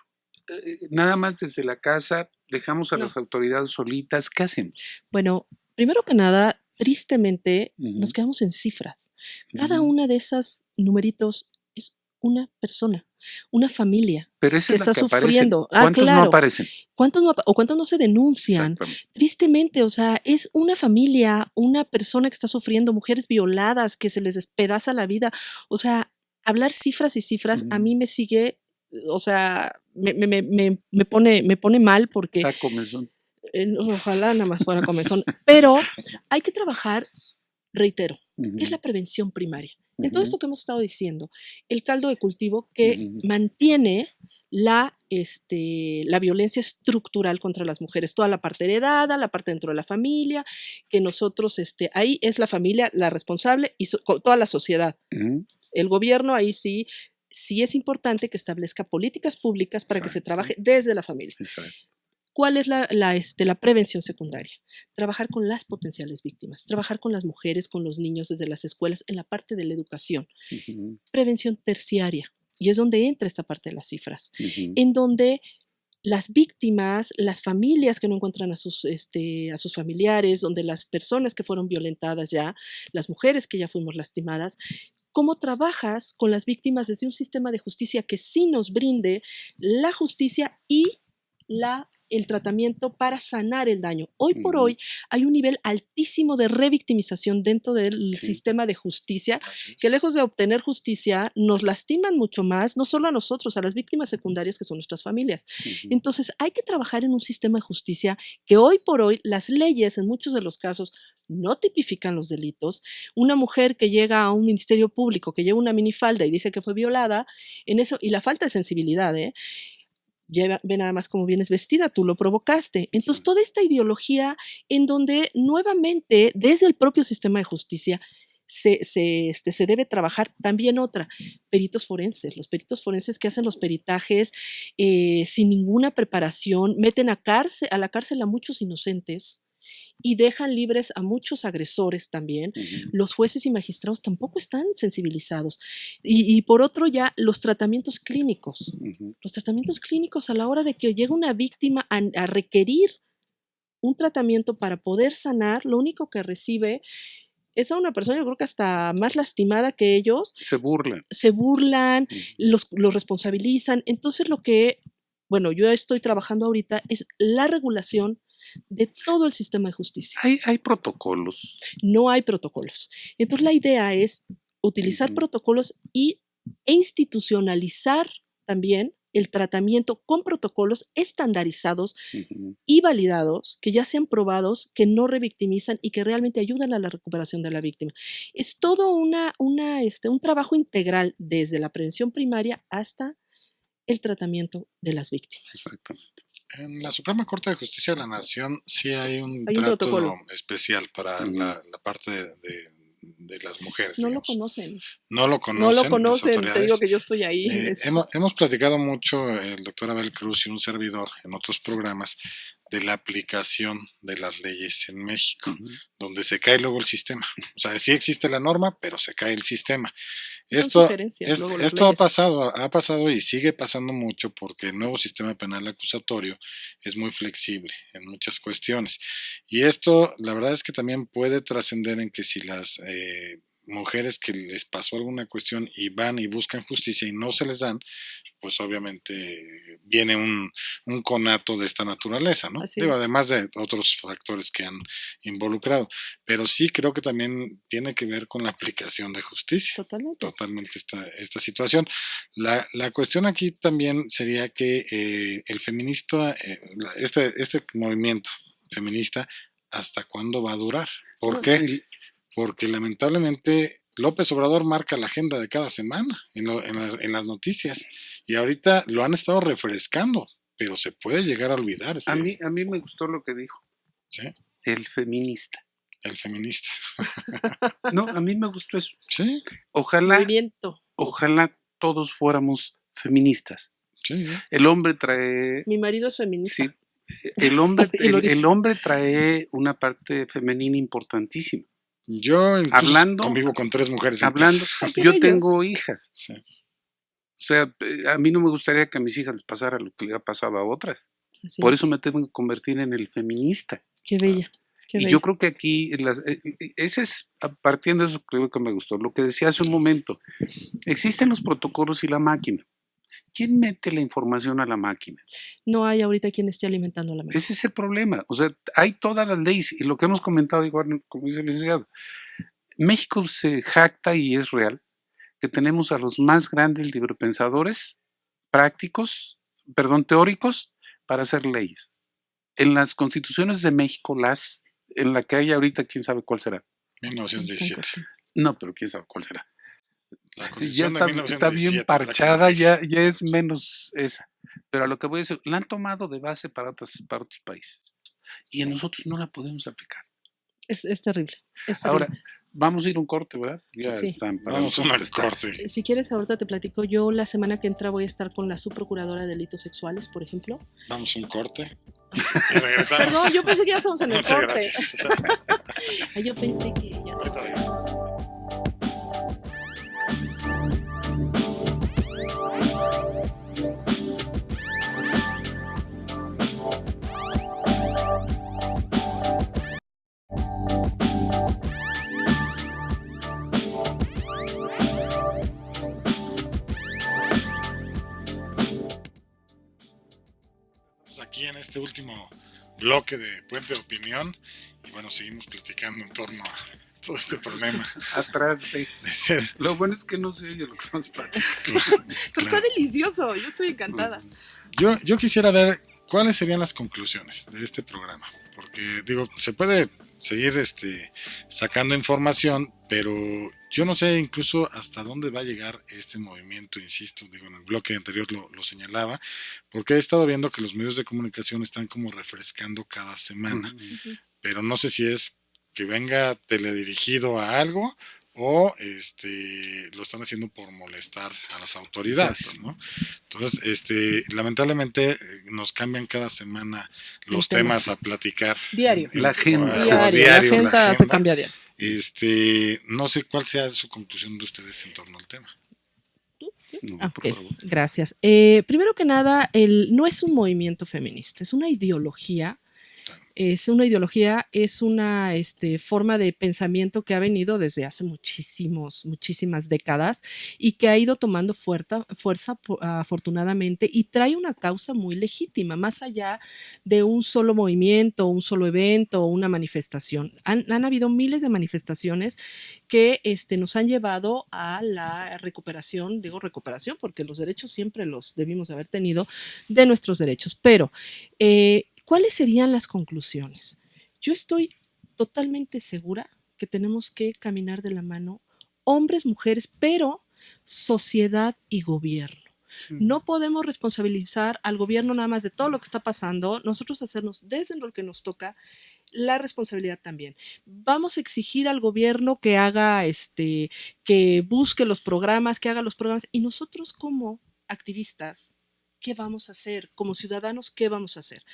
Nada más desde la casa, dejamos a las autoridades solitas, ¿qué hacemos? Bueno, primero que nada, tristemente, nos quedamos en cifras. Cada una de esas numeritos es una persona, una familia Pero esa que es la está que aparece. sufriendo. ¿Cuántos no aparecen? ¿Cuántos no se denuncian? Tristemente, o sea, es una familia, una persona que está sufriendo, mujeres violadas, que se les despedaza la vida. O sea, hablar cifras y cifras a mí me sigue, o sea, me pone mal porque... Está comezón. Ojalá nada más fuera comezón. Pero hay que trabajar, reitero, ¿qué es la prevención primaria? En todo esto que hemos estado diciendo, el caldo de cultivo que mantiene la violencia estructural contra las mujeres, toda la parte heredada, la parte dentro de la familia, que nosotros, ahí es la familia la responsable y toda la sociedad. El gobierno ahí sí es importante que establezca políticas públicas para que se trabaje desde la familia. Exacto. ¿Cuál es la prevención secundaria? Trabajar con las potenciales víctimas, trabajar con las mujeres, con los niños desde las escuelas, en la parte de la educación. Prevención terciaria, y es donde entra esta parte de las cifras, en donde las víctimas, las familias que no encuentran a sus familiares, donde las personas que fueron violentadas ya, las mujeres que ya fuimos lastimadas, cómo trabajas con las víctimas desde un sistema de justicia que sí nos brinde la justicia y el tratamiento para sanar el daño. Hoy por hoy hay un nivel altísimo de revictimización dentro del sistema de justicia, que lejos de obtener justicia, nos lastiman mucho más, no solo a nosotros, a las víctimas secundarias que son nuestras familias. Entonces hay que trabajar en un sistema de justicia que hoy por hoy las leyes en muchos de los casos no tipifican los delitos. Una mujer que llega a un ministerio público, que lleva una minifalda y dice que fue violada, en eso, y la falta de sensibilidad, ve nada más cómo vienes vestida, tú lo provocaste. Entonces, toda esta ideología en donde nuevamente, desde el propio sistema de justicia, se debe trabajar también otra, peritos forenses. Los peritos forenses que hacen los peritajes sin ninguna preparación, meten a la cárcel a muchos inocentes y dejan libres a muchos agresores también. Los jueces y magistrados tampoco están sensibilizados. Y por otro ya, los tratamientos clínicos. Los tratamientos clínicos a la hora de que llega una víctima a requerir un tratamiento para poder sanar, lo único que recibe es a una persona, yo creo que hasta más lastimada que ellos. Se burlan. Se burlan, los responsabilizan. Entonces yo estoy trabajando ahorita es la regulación de todo el sistema de justicia. ¿Hay protocolos? No hay protocolos. Entonces la idea es utilizar protocolos e institucionalizar también el tratamiento con protocolos estandarizados y validados, que ya sean probados, que no revictimizan y que realmente ayudan a la recuperación de la víctima. Es todo un trabajo integral desde la prevención primaria hasta el tratamiento de las víctimas. Exactamente. En la Suprema Corte de Justicia de la Nación sí hay un trato protocolo especial para la parte de las mujeres. No digamos. lo conocen. No lo conocen. No lo las conocen, te autoridades. digo que yo estoy ahí. Hemos platicado mucho, el doctor Abel Cruz y un servidor en otros programas, de la aplicación de las leyes en México, donde se cae luego el sistema. O sea, sí existe la norma, pero se cae el sistema. Esto ha pasado y sigue pasando mucho porque el nuevo sistema penal acusatorio es muy flexible en muchas cuestiones. Y esto, la verdad es que también puede trascender en que si las mujeres que les pasó alguna cuestión y van y buscan justicia y no se les dan, pues obviamente viene un conato de esta naturaleza, ¿no? Además de otros factores que han involucrado. Pero sí creo que también tiene que ver con la aplicación de justicia. Totalmente esta situación. La cuestión aquí también sería que el feminista, este movimiento feminista, ¿hasta cuándo va a durar? ¿Por qué? Porque lamentablemente López Obrador marca la agenda de cada semana en las noticias y ahorita lo han estado refrescando, pero se puede llegar a olvidar. A mí me gustó lo que dijo. ¿Sí? El feminista. El feminista. No, a mí me gustó eso. Sí. Ojalá todos fuéramos feministas. Sí. El hombre trae... Mi marido es feminista. Sí. El hombre trae una parte femenina importantísima. Yo convivo con 3 mujeres. Yo tengo hijas. Sí. O sea, a mí no me gustaría que a mis hijas les pasara lo que le ha pasado a otras. Por eso me tengo que convertir en el feminista. Qué bella. Y yo creo que aquí, ese es partiendo de eso creo que me gustó. Lo que decía hace un momento, existen los protocolos y la máquina. ¿Quién mete la información a la máquina? No hay ahorita quien esté alimentando la máquina. Ese es el problema. O sea, hay todas las leyes y lo que hemos comentado igual, como dice el licenciado, México se jacta y es real que tenemos a los más grandes librepensadores teóricos para hacer leyes. En las constituciones de México, en la que hay ahorita, quién sabe cuál será. 1917. No, pero quién sabe cuál será. Ya está bien parchada, ya es menos esa. Pero a lo que voy a decir, la han tomado de base para otros países. Y en nosotros no la podemos aplicar. Es terrible. Ahora, vamos a ir a un corte, ¿verdad? Ya sí. Vamos a un corte. Si quieres, ahorita te platico. Yo la semana que entra voy a estar con la subprocuradora de delitos sexuales, por ejemplo. Vamos a un corte. Y regresamos. Perdón, yo pensé que ya estamos en el Muchas corte. Gracias. Yo pensé que ya estamos. aquí en este último bloque de Puente de Opinión y bueno, seguimos platicando en torno a todo este problema. Atrás de ser. Lo bueno es que no se oye lo que estamos platicando. Pero está delicioso, yo estoy encantada. Yo quisiera ver cuáles serían las conclusiones de este programa, porque digo, se puede seguir sacando información, pero yo no sé incluso hasta dónde va a llegar este movimiento, insisto, digo, en el bloque anterior lo señalaba, porque he estado viendo que los medios de comunicación están como refrescando cada semana, pero no sé si es que venga teledirigido a algo o lo están haciendo por molestar a las autoridades, ¿no? Entonces, lamentablemente nos cambian cada semana los temas a platicar. Diario. La agenda. Diario, la agenda se cambia diario. No sé cuál sea su conclusión de ustedes en torno al tema. No, por Okay, favor. gracias. Primero que nada, no es un movimiento feminista, es una ideología. Es una forma de pensamiento que ha venido desde hace muchísimas décadas y que ha ido tomando fuerza afortunadamente, y trae una causa muy legítima, más allá de un solo movimiento, un solo evento o una manifestación. Han habido miles de manifestaciones que nos han llevado a la recuperación, digo recuperación porque los derechos siempre los debimos haber tenido, de nuestros derechos, pero ¿cuáles serían las conclusiones? Yo estoy totalmente segura que tenemos que caminar de la mano hombres, mujeres, pero sociedad y gobierno. No podemos responsabilizar al gobierno nada más de todo lo que está pasando, nosotros hacernos desde lo que nos toca la responsabilidad también. Vamos a exigir al gobierno que haga que busque los programas, que haga los programas, y nosotros como activistas, ¿qué vamos a hacer? Como ciudadanos, ¿qué vamos a hacer?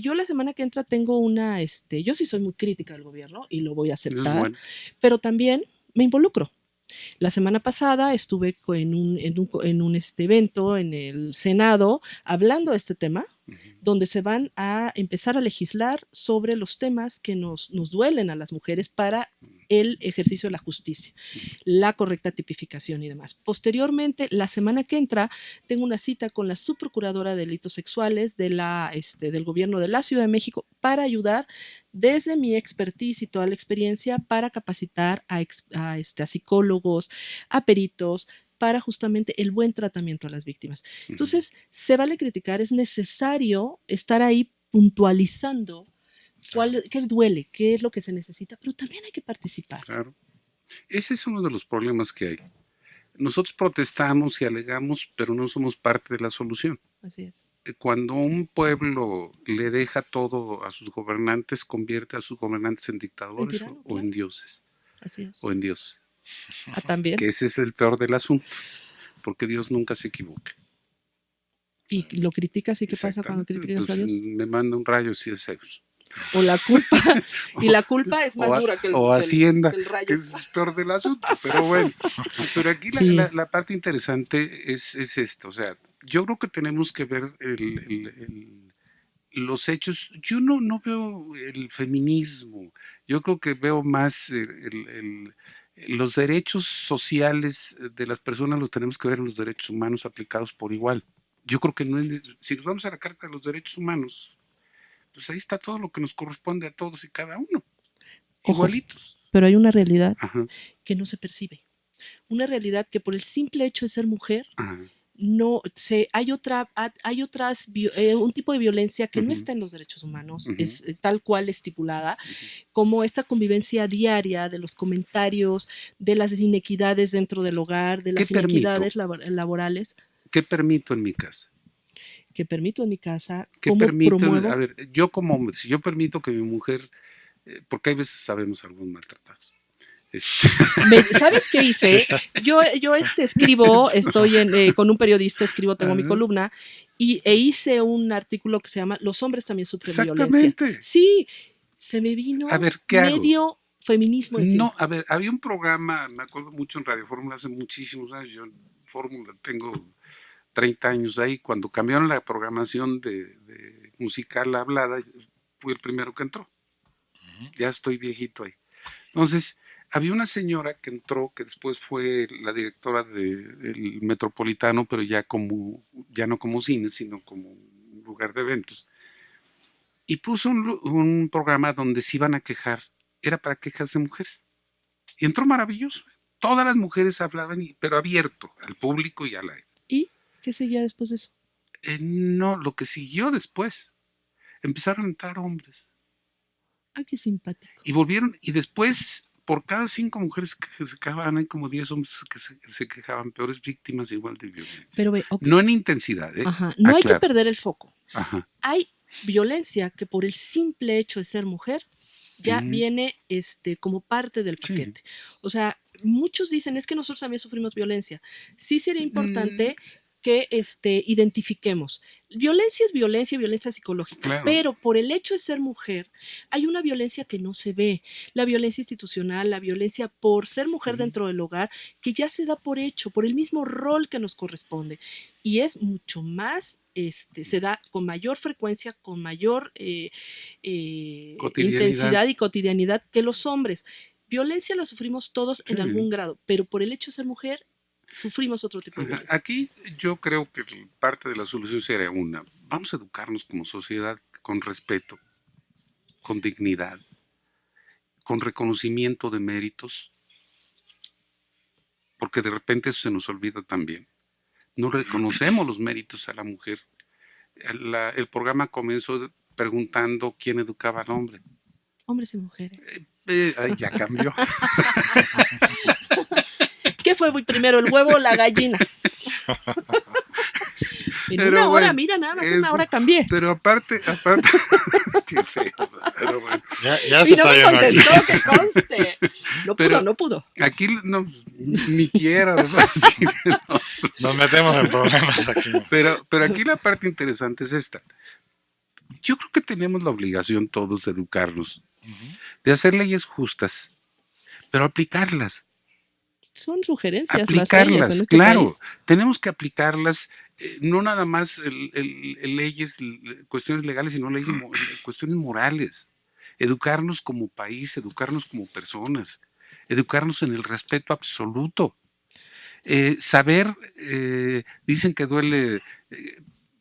Yo la semana que entra tengo yo sí soy muy crítica del gobierno y lo voy a aceptar, bueno. pero también me involucro. La semana pasada estuve en un evento en el Senado hablando de este tema, donde se van a empezar a legislar sobre los temas que nos duelen a las mujeres para el ejercicio de la justicia, la correcta tipificación y demás. Posteriormente, la semana que entra, tengo una cita con la subprocuradora de delitos sexuales del gobierno de la Ciudad de México para ayudar desde mi expertise y toda la experiencia para capacitar a psicólogos, a peritos, para justamente el buen tratamiento a las víctimas. Entonces, se vale criticar, es necesario estar ahí puntualizando qué duele, qué es lo que se necesita, pero también hay que participar. Claro. Ese es uno de los problemas que hay. Nosotros protestamos y alegamos, pero no somos parte de la solución. Así es. Cuando un pueblo le deja todo a sus gobernantes, convierte a sus gobernantes en dictadores o en dioses. Así es. O en Dios. También. Que ese es el peor del asunto, porque Dios nunca se equivoca. ¿Y lo criticas y qué pasa cuando criticas a Dios? Me manda un rayo si es Zeus. O la culpa, y la culpa es más dura que Hacienda, que el rayo. Que es el peor del asunto, pero bueno. Pero aquí sí. la parte interesante es esto, o sea, yo creo que tenemos que ver los hechos. Yo no veo el feminismo, yo creo que veo más los derechos sociales de las personas los tenemos que ver en los derechos humanos aplicados por igual. Yo creo que si nos vamos a la Carta de los Derechos Humanos, pues ahí está todo lo que nos corresponde a todos y cada uno. Ojo, igualitos. Pero hay una realidad que no se percibe. Una realidad que por el simple hecho de ser mujer, hay un tipo de violencia que no está en los derechos humanos, es tal cual estipulada, como esta convivencia diaria de los comentarios, de las inequidades dentro del hogar, de las inequidades laborales. ¿Qué permito en mi casa? Que permito en mi casa, ¿Qué permito? A ver, yo como hombre, si yo permito que mi mujer, porque hay veces sabemos algunos maltratados. ¿Sabes qué hice? Yo escribo, estoy con un periodista, tengo mi columna, e hice un artículo que se llama Los hombres también sufren violencia. Sí, se me vino medio feminismo encima. No, a ver, había un programa, me acuerdo mucho en Radio Fórmula hace muchísimos años, yo en Fórmula tengo 30 años ahí, cuando cambiaron la programación de musical hablada, fui el primero que entró. Ya estoy viejito ahí. Entonces, había una señora que entró, que después fue la directora del Metropolitano, pero ya no como cine, sino como un lugar de eventos. y puso un programa donde se iban a quejar, era para quejas de mujeres. Y entró maravilloso. Todas las mujeres hablaban, pero abierto al público y al aire. ¿Y qué seguía después de eso? No, lo que siguió después, empezaron a entrar hombres. Ah, qué simpático. Y volvieron, y después, por cada 5 mujeres que se quejaban, hay como 10 hombres que se quejaban, peores víctimas igual de violencia. Pero ve, ok. No en intensidad, ¿eh? Ajá. No hay que Aclaro. perder el foco. Ajá. Hay violencia que por el simple hecho de ser mujer ya Ujú. viene como parte del Sí. paquete. O sea, muchos dicen, es que nosotros también sufrimos violencia. Sí sería importante que identifiquemos. Violencia es violencia, violencia psicológica, Claro. pero por el hecho de ser mujer hay una violencia que no se ve, la violencia institucional, la violencia por ser mujer Ujú. dentro del hogar, que ya se da por hecho, por el mismo rol que nos corresponde. Y es mucho más, se da con mayor frecuencia, con mayor Cotidianidad. intensidad y cotidianidad que los hombres. Violencia la sufrimos todos en Sí. algún grado, pero por el hecho de ser mujer sufrimos otro tipo de Ajá. violencia. Aquí yo creo que parte de la solución sería una, vamos a educarnos como sociedad con respeto, con dignidad, con reconocimiento de méritos, porque de repente eso se nos olvida también. No reconocemos los méritos a la mujer. El programa comenzó preguntando quién educaba al hombre. Hombres y mujeres. Ya cambió. ¿Qué fue primero, el huevo o la gallina? En Pero una hora, bueno, mira, nada más eso. una hora cambié. Pero aparte, qué feo. Pero bueno. Ya se Y no está me viendo aquí. contestó, que conste. Pero- No pudo. Aquí no, ni quiera, ¿verdad? No. Nos metemos en problemas aquí. Pero aquí la parte interesante es esta. Yo creo que tenemos la obligación todos de educarnos, de hacer leyes justas, pero aplicarlas. Son sugerencias las leyes Aplicarlas, en este claro. país. Tenemos que aplicarlas, no nada más leyes, cuestiones legales, sino leyes, cuestiones morales. Educarnos como país, educarnos como personas, educarnos en el respeto absoluto. Saber, dicen que duele,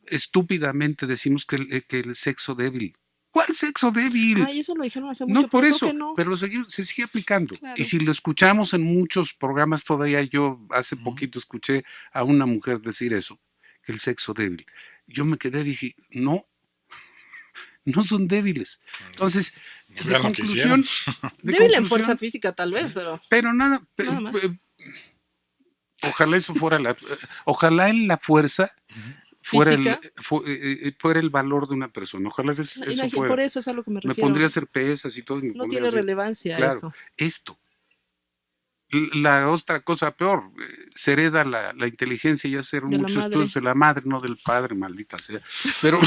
estúpidamente decimos que el sexo débil. ¿Cuál sexo débil? Ay, eso lo dijeron hace mucho, No por pero eso, creo que no. pero se sigue aplicando. Claro. Y si lo escuchamos en muchos programas todavía, yo hace poquito escuché a una mujer decir eso, que el sexo débil. Yo me quedé y dije, no, no son débiles. Entonces, de Ya lo conclusión, Débil en fuerza física tal vez, pero nada, nada más. Ojalá eso fuera ojalá en la fuerza fuera ¿Física? fuera el valor de una persona. Ojalá eso fuera. Por eso es a lo que me Me refiero. pondría a hacer pesas y todo. Y me No pondría tiene a hacer- relevancia Claro, eso. esto. La otra cosa peor, se hereda la inteligencia y hacer De la muchos madre. estudios de la madre, no del padre, maldita sea. Pero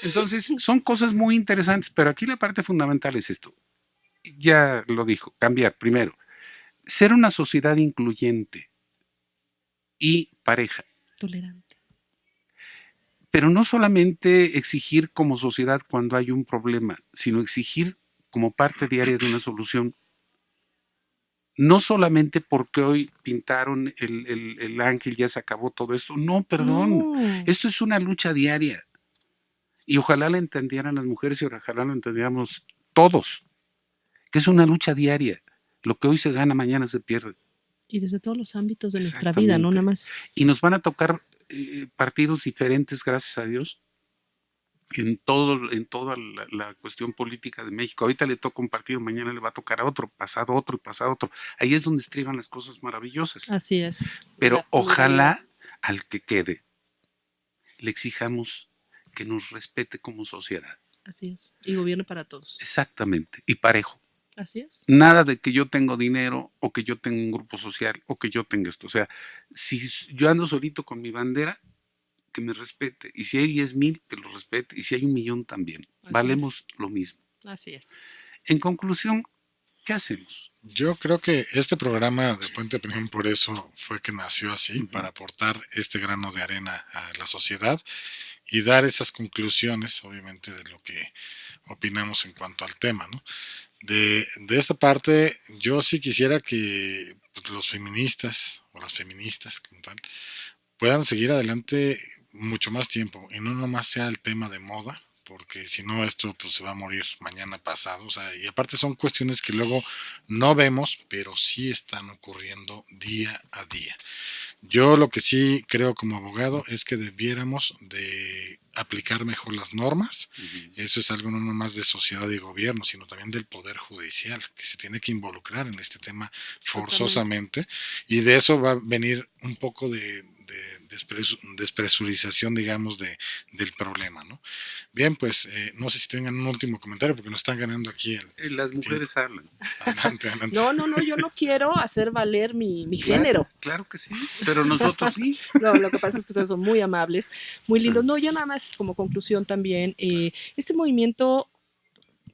entonces son cosas muy interesantes, pero aquí la parte fundamental es esto. Ya lo dijo, cambiar. Primero, ser una sociedad incluyente y pareja. Tolerante. Pero no solamente exigir como sociedad cuando hay un problema, sino exigir como parte diaria de una solución. No solamente porque hoy pintaron el ángel, ya se acabó todo esto. No, perdón. No. Esto es una lucha diaria. Y ojalá la entendieran las mujeres y ojalá lo entendiéramos todos. Que es una lucha diaria. Lo que hoy se gana, mañana se pierde. Y desde todos los ámbitos de nuestra vida, no Exactamente. nada más. Y nos van a tocar partidos diferentes, gracias a Dios, en toda la cuestión política de México. Ahorita le toca un partido, mañana le va a tocar a otro, pasado otro y pasado otro. Ahí es donde estriban las cosas maravillosas. Así es. Pero La ojalá al que quede le exijamos que nos respete como sociedad. Así es. Y gobierno para todos. Exactamente. Y parejo. Así es. Nada de que yo tengo dinero o que yo tengo un grupo social o que yo tenga esto. O sea, si yo ando solito con mi bandera, que me respete. Y si hay 10,000, que lo respete. Y si hay 1,000,000 también. Así Valemos lo mismo. Así es. En conclusión, ¿qué hacemos? Yo creo que este programa de Puente de Opinión por eso fue que nació así, Ujú. para aportar este grano de arena a la sociedad y dar esas conclusiones, obviamente, de lo que opinamos en cuanto al tema, ¿no? De esta parte, yo sí quisiera que pues, los feministas o las feministas como tal puedan seguir adelante mucho más tiempo y no nomás sea el tema de moda, porque si no esto pues se va a morir mañana pasado, o sea, y aparte son cuestiones que luego no vemos, pero sí están ocurriendo día a día. Yo lo que sí creo como abogado es que debiéramos de aplicar mejor las normas. Eso es algo no nomás de sociedad y gobierno, sino también del poder judicial, que se tiene que involucrar en este tema forzosamente, y de eso va a venir un poco de despresurización, digamos, del problema, ¿no? Bien, pues no sé si tengan un último comentario porque nos están ganando aquí las mujeres hablan. Adelante, adelante. No, yo no quiero hacer valer mi género. Claro que sí, pero nosotros sí. No, lo que pasa es que ustedes son muy amables, muy lindos. No, yo nada más como conclusión también, este movimiento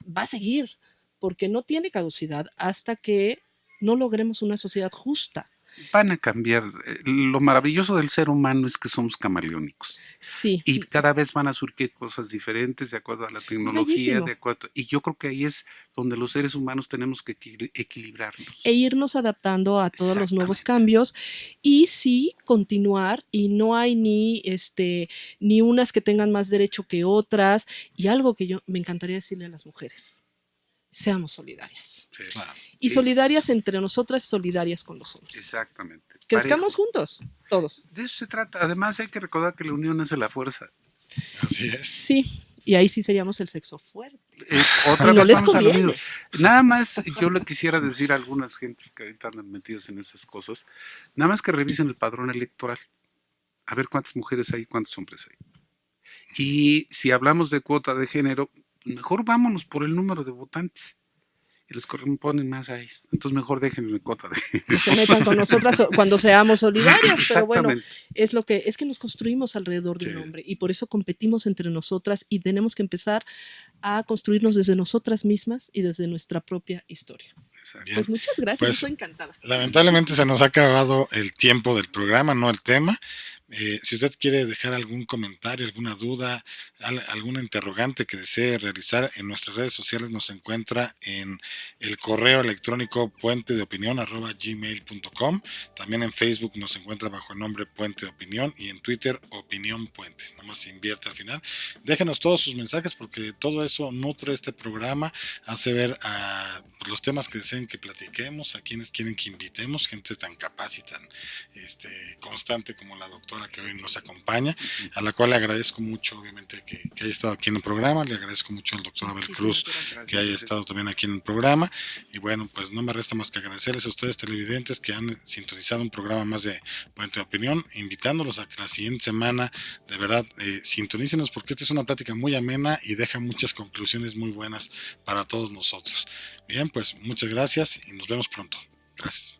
va a seguir porque no tiene caducidad hasta que no logremos una sociedad justa. Van a cambiar. Lo maravilloso del ser humano es que somos camaleónicos. Sí. Y cada vez van a surgir cosas diferentes de acuerdo a la tecnología, y yo creo que ahí es donde los seres humanos tenemos que equilibrarnos. E irnos adaptando a todos los nuevos cambios y sí continuar, y no hay ni unas que tengan más derecho que otras, y algo que yo me encantaría decirle a las mujeres: seamos solidarias. Sí. Claro. Y solidarias entre nosotras, solidarias con los hombres. Exactamente. Crezcamos juntos, todos. De eso se trata. Además hay que recordar que la unión hace la fuerza. Así es. Sí, y ahí sí seríamos el sexo fuerte. Otra Y no vez les vamos a lo conviene. mismo. Nada más yo le quisiera decir a algunas gentes que ahorita andan metidas en esas cosas, nada más que revisen el padrón electoral, a ver cuántas mujeres hay y cuántos hombres hay. Y si hablamos de cuota de género, mejor vámonos por el número de votantes. Y les corresponden más a ellos. Entonces mejor déjenlo en cuota de género. Que se metan con nosotras cuando seamos solidarias, pero bueno, Exactamente. es que nos construimos alrededor de un hombre, y por eso competimos entre nosotras, y tenemos que empezar a construirnos desde nosotras mismas y desde nuestra propia historia. Exacto. Pues muchas gracias, Pues, estoy encantada. Lamentablemente se nos ha acabado el tiempo del programa, no el tema. Si usted quiere dejar algún comentario, alguna duda, alguna interrogante que desee realizar, en nuestras redes sociales nos encuentra en el correo electrónico puentedeopinión@gmail.com. También en Facebook nos encuentra bajo el nombre Puente de Opinión, y en Twitter Opinión Puente. Nomás se invierte al final. Déjenos todos sus mensajes porque todo eso nutre este programa, hace ver a los temas que deseen que platiquemos, a quienes quieren que invitemos, gente tan capaz y tan constante como la doctora que hoy nos acompaña, a la cual le agradezco mucho, obviamente, que haya estado aquí en el programa. Le agradezco mucho al doctor Abel Cruz que haya estado también aquí en el programa, y bueno, pues no me resta más que agradecerles a ustedes televidentes que han sintonizado un programa más de Puente de Opinión, invitándolos a que la siguiente semana de verdad sintonícenos, porque esta es una plática muy amena y deja muchas conclusiones muy buenas para todos nosotros. Bien, pues muchas gracias y nos vemos pronto. Gracias.